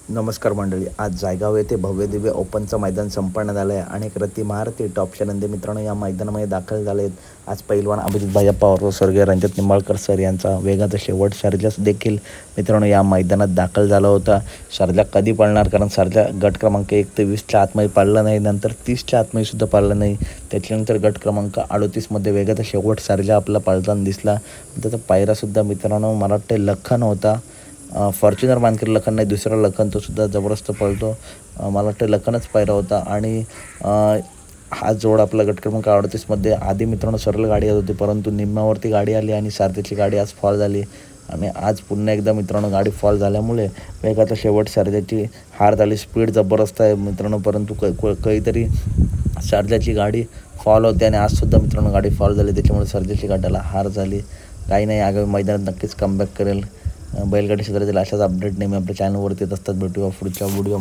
नमस्कार मंडळी. आज जायगाव येथे भव्य दिव्य ओपनचं मैदान संपन्न झालं आहे. अनेक रथी महारथी टॉपच्या नंदी मित्रांनो या मैदानामध्ये दाखल झाले आहेत. आज पैलवान अभिजित भैया पवार व स्वर्गीय रणजित निंबाळकर सर यांचा वेगाचा शेवट सर्जास देखील मित्रांनो या मैदानात दाखल झाला होता. सर्जा कधी पळणार, कारण सर्जा गट क्रमांक 1 ते 20च्या आतमध्ये पाळला नाही, नंतर 30च्या आतमध्ये सुद्धा पाळला नाही. त्याच्यानंतर गट क्रमांक 38मध्ये वेगाचा शेवट सर्जा आपला पाळताना दिसला. त्याचा पायरासुद्धा मित्रांनो मला वाटते लखन होता. फॉर्च्युनर मानकरी लखन नाही, दुसरा लखन, तो सुद्धा जबरदस्त पळतो. मला वाटतं लखनच पायरा होता. आणि हा जोड आपला गट क्रमांक 38मध्ये आधी मित्रांनो सरळ गाडी येत होती, परंतु निम्म्यावरती गाडी आली आणि सारथीची गाडी आज फॉल झाली. आणि आज पुन्हा एकदा मित्रांनो गाडी फॉल झाल्यामुळे वेगाचा शेवट सर्जाची हार झाली. स्पीड जबरदस्त आहे मित्रांनो, परंतु काहीतरी सर्जाची गाडी फॉल होते आणि आजसुद्धा मित्रांनो गाडी फॉल झाली, त्याच्यामुळे सर्जाची गाड्याला हार झाली. काही नाही, आगामी मैदानात नक्कीच कमबॅक करेल. बैलगाडी क्षेत्रातील अशाच अपडेट नेहमी आपल्या चॅनलवरती येत असतात. भेटूया पुढच्या व्हिडिओ.